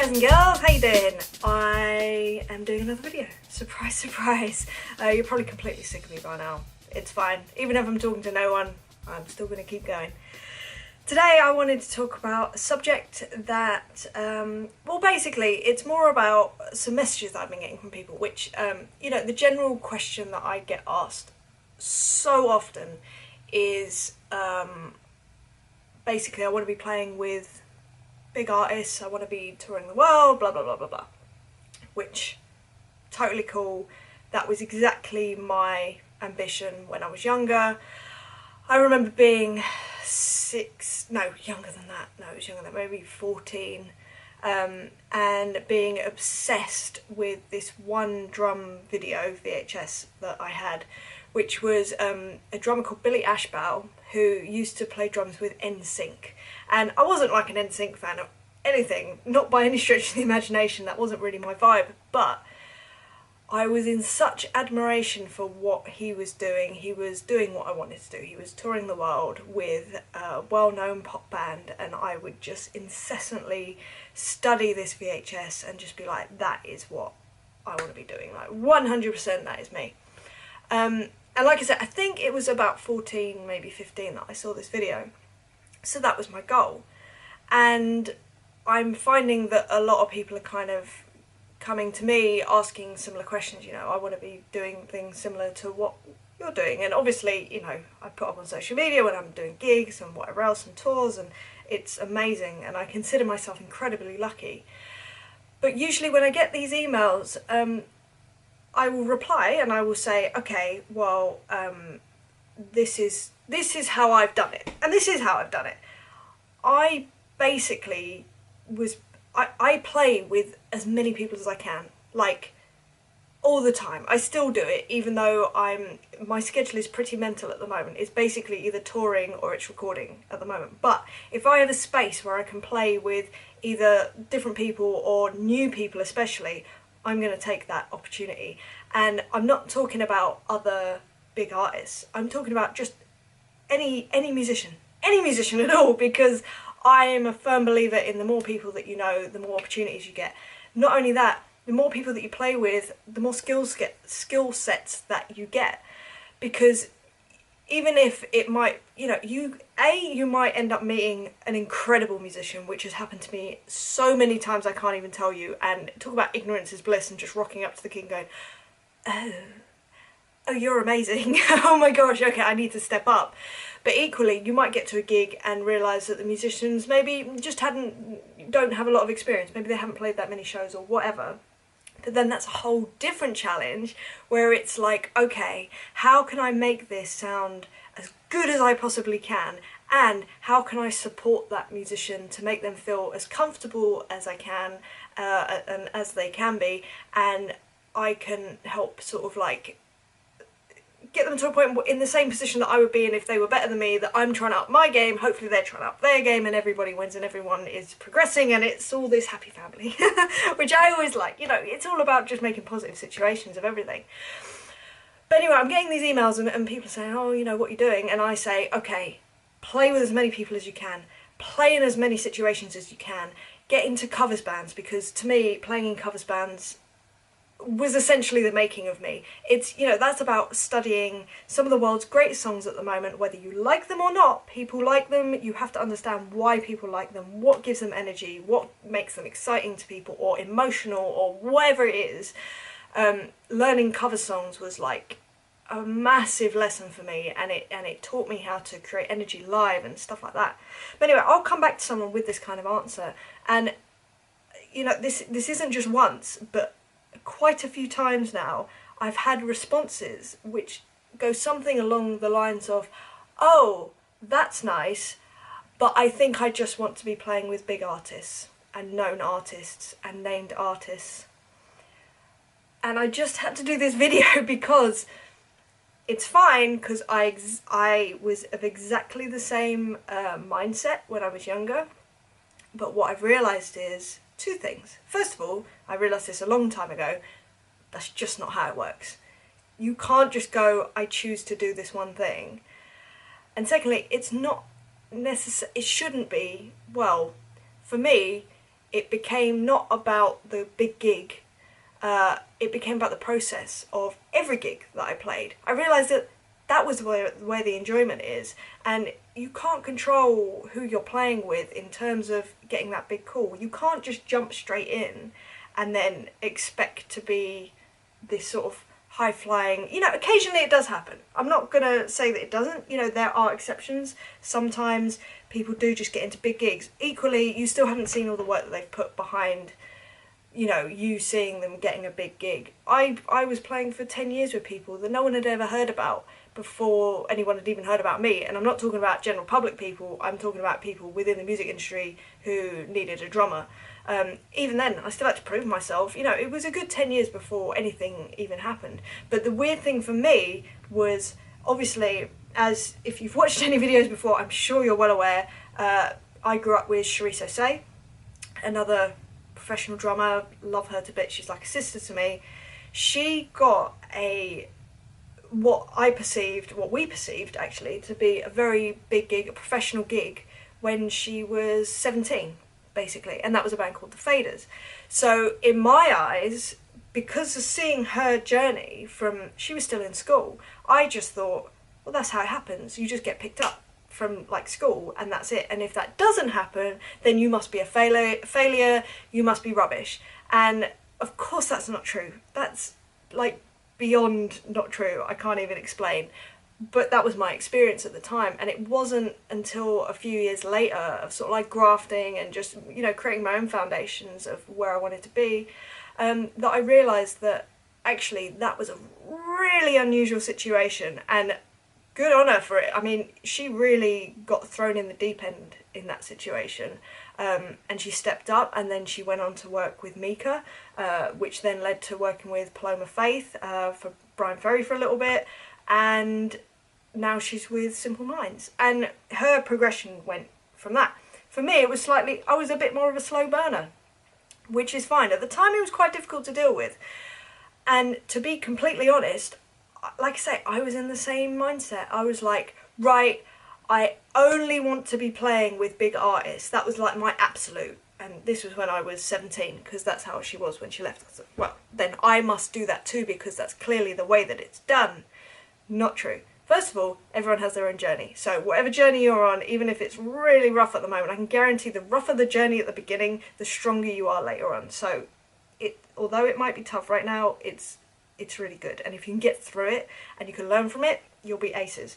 guys and girls, how you doing? I am doing another video. Surprise, surprise. You're probably completely sick of me by now. It's fine. Even if I'm talking to no one, I'm still going to keep going. Today I wanted to talk about a subject that, well basically it's more about some messages that I've been getting from people, which, you know, the general question that I get asked so often is, basically I want to be playing with big artists, I want to be touring the world, blah blah blah blah blah, which, totally cool. That was exactly my ambition when I was younger. I remember being younger than that, it was younger than that, maybe 14, and being obsessed with this one drum video VHS that I had, which was a drummer called Billy Ashbow, who used to play drums with NSYNC. And I wasn't like an NSYNC fan of anything, not by any stretch of the imagination, that wasn't really my vibe, but I was in such admiration for what he was doing. He was doing what I wanted to do. He was touring the world with a well-known pop band, and I would just incessantly study this VHS and just be like, that is what I want to be doing, like 100% that is me. And like I said, I think it was about 14, maybe 15 that I saw this video. So that was my goal. And I'm finding that a lot of people are kind of coming to me asking similar questions. You know, I want to be doing things similar to what you're doing. And obviously, you know, I put up on social media when I'm doing gigs and whatever else and tours, and it's amazing. And I consider myself incredibly lucky. But usually when I get these emails, I will reply and I will say, okay, well, this is how I've done it, and this is how I've done it. I basically I play with as many people as I can, like all the time. I still do it, even though my schedule is pretty mental at the moment. It's basically either touring or it's recording at the moment. But if I have a space where I can play with either different people or new people especially, I'm going to take that opportunity. And I'm not talking about other big artists. I'm talking about just any musician at all, because I am a firm believer in the more people that you know, the more opportunities you get. Not only that, the more people that you play with, the more skill sets that you get. Because even if it might, you know, you might end up meeting an incredible musician, which has happened to me so many times I can't even tell you, and talk about ignorance is bliss, and just rocking up to the king going, oh, you're amazing. Oh my gosh, okay, I need to step up. But equally, you might get to a gig and realise that the musicians maybe just don't have a lot of experience. Maybe they haven't played that many shows or whatever. But then that's a whole different challenge where it's like, okay, how can I make this sound as good as I possibly can? And how can I support that musician to make them feel as comfortable as I can, and as they can be, and I can help sort of like get them to a point in the same position that I would be in if they were better than me, that I'm trying to up my game, hopefully they're trying to up their game, and everybody wins and everyone is progressing, and it's all this happy family, which I always like. You know, it's all about just making positive situations of everything. But anyway, I'm getting these emails and people saying, oh, you know, what you're doing, and I say, okay, play with as many people as you can, play in as many situations as you can, get into covers bands, because to me, playing in covers bands was essentially the making of me. It's, you know, that's about studying some of the world's greatest songs at the moment, whether you like them or not. People like them, you have to understand why people like them, what gives them energy, what makes them exciting to people or emotional or whatever it is. Learning cover songs was like a massive lesson for me, and it taught me how to create energy live and stuff like that. But anyway, I'll come back to someone with this kind of answer, and you know, this isn't just once, but quite a few times now I've had responses which go something along the lines of, oh, that's nice, but I think I just want to be playing with big artists and known artists and named artists. And I just had to do this video because it's fine, because I was of exactly the same mindset when I was younger. But what I've realised is two things. First of all, I realised this a long time ago, that's just not how it works. You can't just go, I choose to do this one thing. And secondly, it's not necessary, it shouldn't be, well, for me, it became not about the big gig, it became about the process of every gig that I played. I realised that that was where the enjoyment is, and you can't control who you're playing with in terms of getting that big call. You can't just jump straight in and then expect to be this sort of high-flying, you know, occasionally it does happen. I'm not going to say that it doesn't, you know, there are exceptions. Sometimes people do just get into big gigs. Equally, you still haven't seen all the work that they've put behind, you know, you seeing them getting a big gig. I was playing for 10 years with people that no one had ever heard about before anyone had even heard about me, and I'm not talking about general public people, I'm talking about people within the music industry who needed a drummer. Even then, I still had to prove myself. You know, it was a good 10 years before anything even happened. But the weird thing for me was, obviously, as if you've watched any videos before, I'm sure you're well aware, I grew up with Cherise Osei, another professional drummer, love her to bits, she's like a sister to me. She got what we perceived actually, to be a very big gig, a professional gig, when she was 17, basically, and that was a band called The Faders. So in my eyes, because of seeing her journey from, she was still in school, I just thought, well, that's how it happens. You just get picked up from like school and that's it. And if that doesn't happen, then you must be a failure, you must be rubbish. And of course that's not true. That's like beyond not true. I can't even explain. But that was my experience at the time, and it wasn't until a few years later of sort of like grafting and just, you know, creating my own foundations of where I wanted to be, that I realised that actually that was a really unusual situation, and good on her for it. I mean, she really got thrown in the deep end in that situation, and she stepped up, and then she went on to work with Mika, which then led to working with Paloma Faith for Bryan Ferry for a little bit, and now she's with Simple Minds, and her progression went from that. For me, it was I was a bit more of a slow burner, which is fine. At the time, it was quite difficult to deal with, and to be completely honest, like I say, I was in the same mindset. I was like, right, I only want to be playing with big artists. That was like my absolute, and this was when I was 17, because that's how she was when she left. I thought, well, then I must do that too, because that's clearly the way that it's done. Not true. First of all, everyone has their own journey. So whatever journey you're on, even if it's really rough at the moment, I can guarantee the rougher the journey at the beginning, the stronger you are later on. So although it might be tough right now, it's really good. And if you can get through it and you can learn from it, you'll be aces.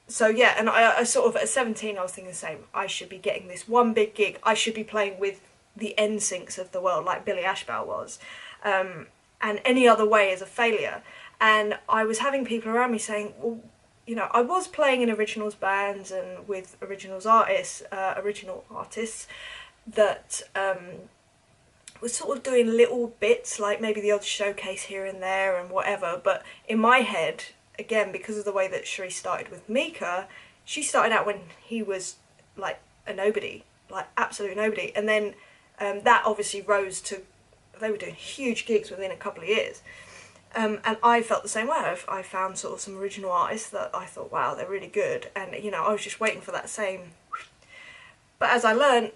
So yeah, and I sort of, at 17, I was thinking the same. I should be getting this one big gig. I should be playing with the NSYNCs of the world, like Billy Ashbell was. And any other way is a failure. And I was having people around me saying, well, you know, I was playing in originals bands and with original artists that was sort of doing little bits, like maybe the odd showcase here and there and whatever. But in my head, again, because of the way that Cherise started with Mika, she started out when he was like a nobody, like absolute nobody. And then that obviously rose to, they were doing huge gigs within a couple of years. And I felt the same way. I found sort of some original artists that I thought, wow, they're really good. And, you know, I was just waiting for that same. But as I learned,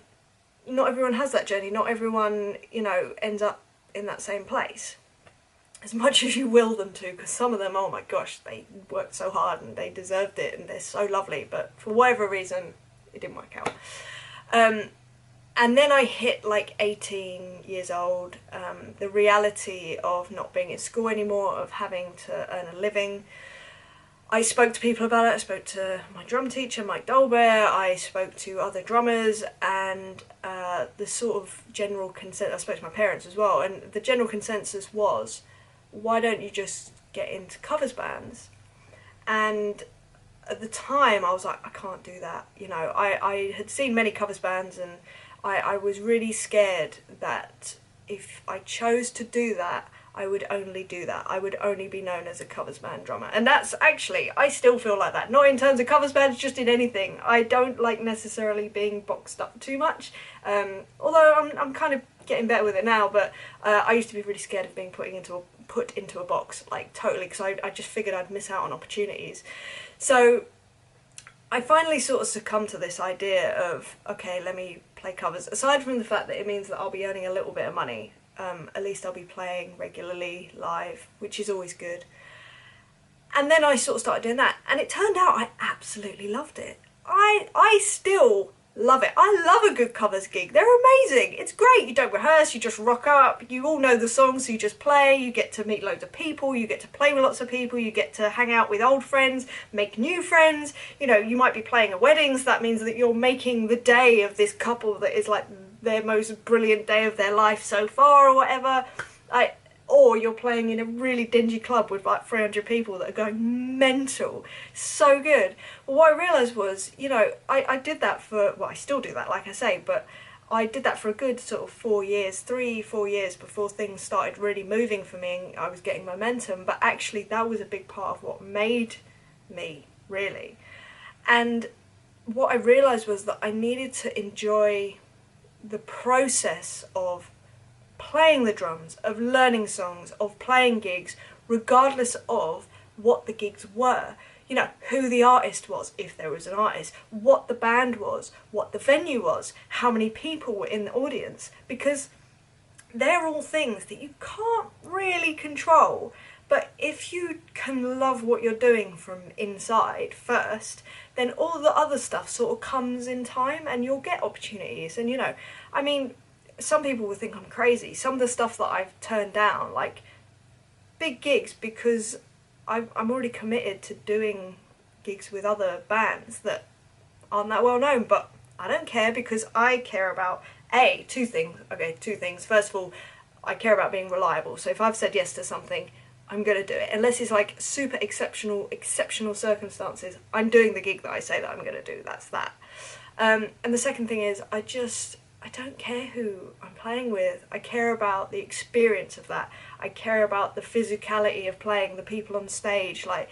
not everyone has that journey. Not everyone, you know, ends up in that same place. As much as you will them to, because some of them, oh my gosh, they worked so hard and they deserved it and they're so lovely. But for whatever reason, it didn't work out. And then I hit like 18 years old, the reality of not being in school anymore, of having to earn a living. I spoke to people about it. I spoke to my drum teacher, Mike Dolbear. I spoke to other drummers, and the sort of general consensus, I spoke to my parents as well, and the general consensus was, why don't you just get into covers bands? And at the time I was like, I can't do that. You know, I had seen many covers bands, and I was really scared that if I chose to do that, I would only do that. I would only be known as a covers band drummer. And that's actually, I still feel like that. Not in terms of covers bands, just in anything. I don't like necessarily being boxed up too much. Although I'm kind of getting better with it now, but I used to be really scared of being put into a box, like totally, because I just figured I'd miss out on opportunities. So I finally sort of succumbed to this idea of, okay, let me play covers. Aside from the fact that it means that I'll be earning a little bit of money, at least I'll be playing regularly live, which is always good. And then I sort of started doing that, and it turned out I absolutely loved it. I still love it. I love a good covers gig. They're amazing. It's great. You don't rehearse, you just rock up. You all know the songs, so you just play. You get to meet loads of people. You get to play with lots of people. You get to hang out with old friends, make new friends. You know, you might be playing a wedding, so that means that you're making the day of this couple that is like their most brilliant day of their life so far or whatever. Or you're playing in a really dingy club with like 300 people that are going mental. So good. But what I realised was, you know, I did that for, well, I still do that, like I say, but I did that for a good sort of 4 years, 3-4 years before things started really moving for me and I was getting momentum. But actually that was a big part of what made me, really. And what I realised was that I needed to enjoy the process of playing the drums, of learning songs, of playing gigs, regardless of what the gigs were. You know, who the artist was, if there was an artist, what the band was, what the venue was, how many people were in the audience, because they're all things that you can't really control. But if you can love what you're doing from inside first, then all the other stuff sort of comes in time and you'll get opportunities. And, you know, I mean, some people will think I'm crazy. Some of the stuff that I've turned down, like big gigs, because I'm already committed to doing gigs with other bands that aren't that well known, but I don't care because I care about, two things. Okay, two things. First of all, I care about being reliable. So if I've said yes to something, I'm going to do it. Unless it's like super exceptional circumstances, I'm doing the gig that I say that I'm going to do. That's that. And the second thing is, I don't care who I'm playing with. I care about the experience of that. I care about the physicality of playing, the people on stage. Like,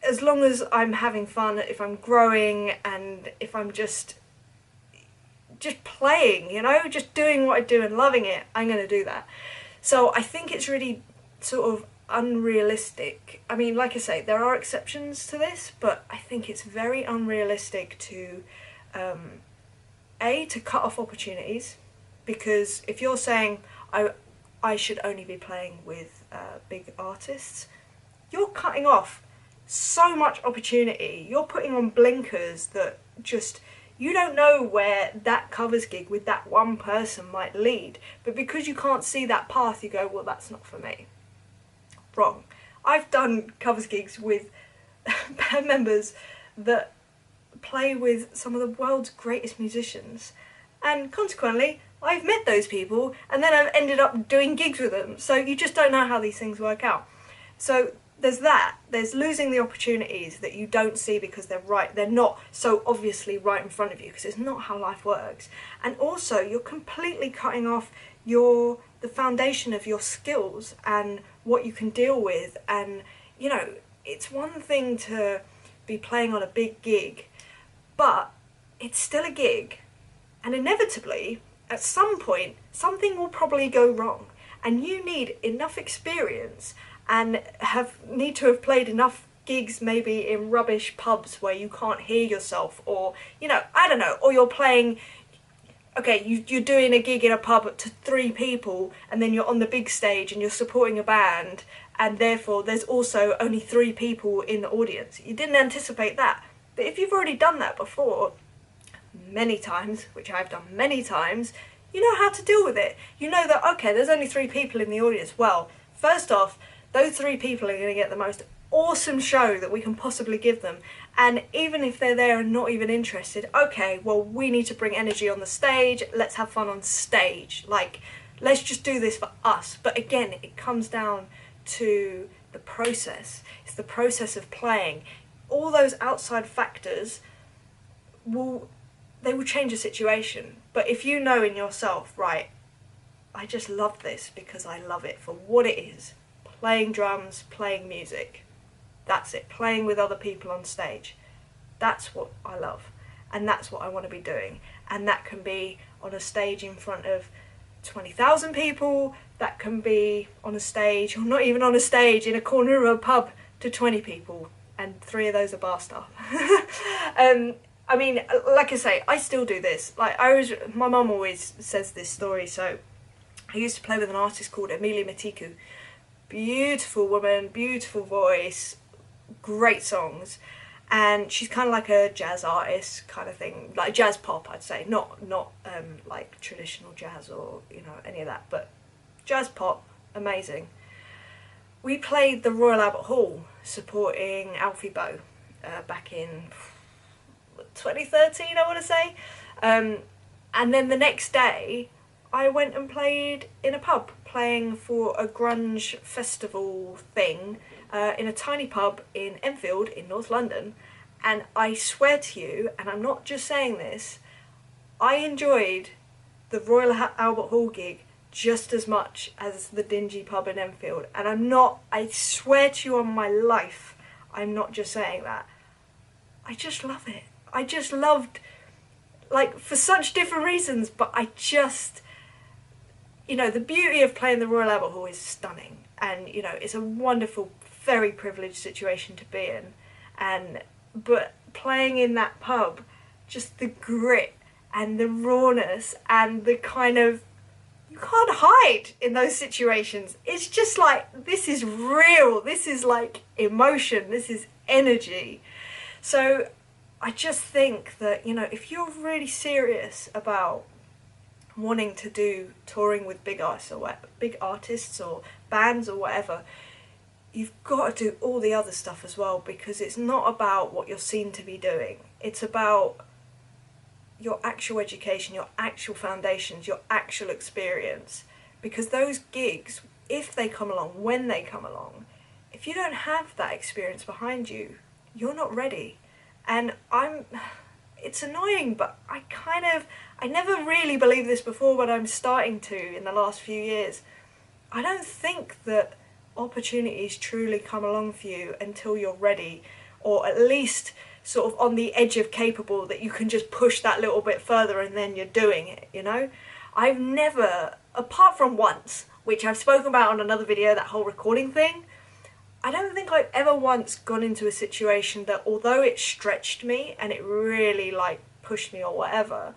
as long as I'm having fun, if I'm growing, and if I'm just playing, you know, just doing what I do and loving it, I'm going to do that. So I think it's really sort of unrealistic. I mean, like I say, there are exceptions to this, but I think it's very unrealistic to to cut off opportunities, because if you're saying I should only be playing with big artists, you're cutting off so much opportunity. You're putting on blinkers that just, you don't know where that covers gig with that one person might lead, but because you can't see that path, you go, well, that's not for me. Wrong. I've done covers gigs with band members that play with some of the world's greatest musicians, and consequently I've met those people and then I've ended up doing gigs with them. So you just don't know how these things work out. So there's that. There's losing the opportunities that you don't see because they're not so obviously right in front of you, because it's not how life works. And also you're completely cutting off the foundation of your skills and what you can deal with. And, you know, it's one thing to be playing on a big gig, but it's still a gig, and inevitably at some point something will probably go wrong, and you need enough experience and need to have played enough gigs, maybe in rubbish pubs where you can't hear yourself, or, you know, I don't know, or you're playing, okay, you're doing a gig in a pub to 3 people, and then you're on the big stage and you're supporting a band, and therefore there's also only 3 people in the audience. You didn't anticipate that. But if you've already done that before, many times, which I've done many times, you know how to deal with it. You know that, okay, there's only 3 people in the audience. Well, first off, those 3 people are going to get the most awesome show that we can possibly give them. And even if they're there and not even interested, okay, well, we need to bring energy on the stage. Let's have fun on stage. Like, let's just do this for us. But again, it comes down to the process. It's the process of playing. All those outside factors will change the situation. But if you know in yourself, right, I just love this because I love it for what it is, playing drums, playing music, that's it, playing with other people on stage, that's what I love, and that's what I want to be doing. And that can be on a stage in front of 20,000 people, that can be on a stage, or not even on a stage, in a corner of a pub to 20 people, and 3 of those are bar staff. I mean, like I say, I still do this. Like my mum always says this story. So I used to play with an artist called Emilia Matiku. Beautiful woman, beautiful voice, great songs, and she's kind of like a jazz artist kind of thing, like jazz pop, I'd say, not like traditional jazz or any of that, but jazz pop, amazing. We played the Royal Albert Hall supporting Alfie Boe back in 2013, I want to say, and then the next day I went and played in a pub, playing for a grunge festival thing in a tiny pub in Enfield in North London, and I swear to you, and I'm not just saying this, I enjoyed the Royal Albert Hall gig just as much as the dingy pub in Enfield, and I swear to you on my life, I'm not just saying that. I just love it. I just loved, like, for such different reasons, but I just, the beauty of playing the Royal Albert Hall is stunning, and it's a wonderful, very privileged situation to be in, but playing in that pub, just the grit and the rawness and the kind of, you can't hide in those situations. It's just like, this is real, this is like emotion, this is energy. So I just think that, if you're really serious about wanting to do touring with big artists or bands or whatever, you've got to do all the other stuff as well, because it's not about what you're seen to be doing. It's about your actual education, your actual foundations, your actual experience. Because those gigs, if they come along, when they come along, if you don't have that experience behind you, you're not ready. And it's annoying, but I never really believed this before, but I'm starting to in the last few years. I don't think that opportunities truly come along for you until you're ready, or at least sort of on the edge of capable, that you can just push that little bit further and then you're doing it, I've never, apart from once, which I've spoken about on another video, that whole recording thing, I don't think I've ever once gone into a situation that, although it stretched me and it really like pushed me or whatever,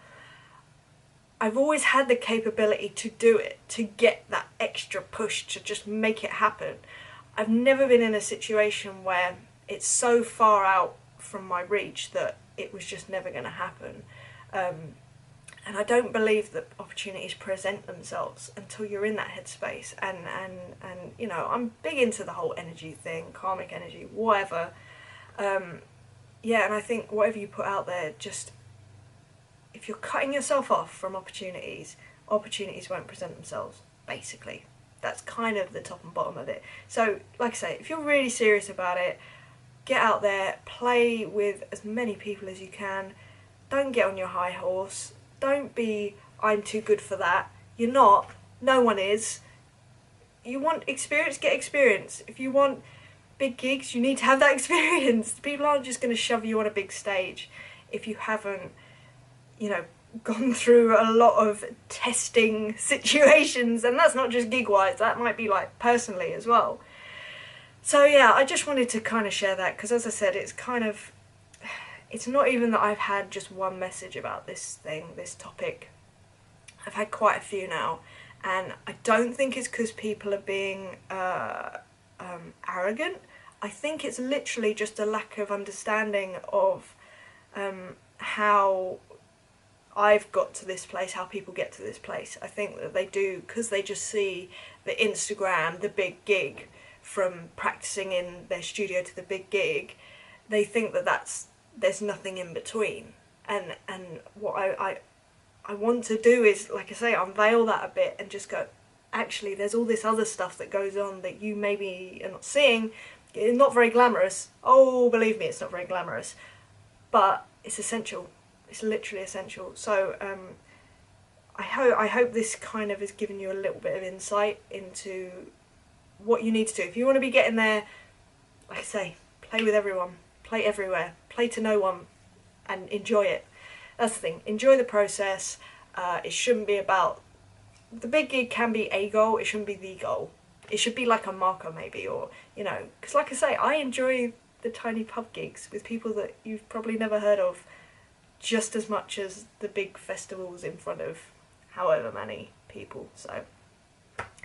I've always had the capability to do it, to get that extra push, to just make it happen. I've never been in a situation where it's so far out from my reach that it was just never going to happen. And I don't believe that opportunities present themselves until you're in that headspace. And I'm big into the whole energy thing, karmic energy, whatever. And I think whatever you put out there, just, if you're cutting yourself off from opportunities won't present themselves, basically. That's kind of the top and bottom of it. So, like I say, if you're really serious about it, get out there, play with as many people as you can. Don't get on your high horse. Don't be, I'm too good for that. You're not. No one is. You want experience, get experience. If you want big gigs, you need to have that experience. People aren't just going to shove you on a big stage if you haven't, gone through a lot of testing situations. And that's not just gig-wise, that might be like personally as well. So yeah, I just wanted to kind of share that, because as I said, it's not even that I've had just one message about this topic. I've had quite a few now, and I don't think it's because people are being arrogant. I think it's literally just a lack of understanding of how I've got to this place, how people get to this place. I think that they do, because they just see the Instagram, the big gig, from practicing in their studio to the big gig, they think that there's nothing in between. And what I want to do is, like I say, unveil that a bit and just go, actually, there's all this other stuff that goes on that you maybe are not seeing. It's not very glamorous. Oh, believe me, it's not very glamorous. But it's essential. It's literally essential. So I hope this kind of has given you a little bit of insight into what you need to do. If you want to be getting there, like I say, play with everyone. Play everywhere. Play to no one. And enjoy it. That's the thing. Enjoy the process. It shouldn't be about... The big gig can be a goal. It shouldn't be the goal. It should be like a marker maybe, or, because like I say, I enjoy the tiny pub gigs with people that you've probably never heard of just as much as the big festivals in front of however many people. So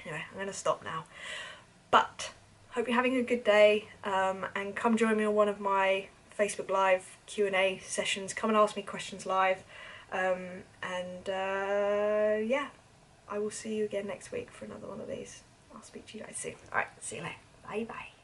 anyway, I'm going to stop now. But hope you're having a good day, and come join me on one of my Facebook Live Q&A sessions. Come and ask me questions live. Yeah, I will see you again next week for another one of these. I'll speak to you guys soon. Alright, see you later. Bye bye.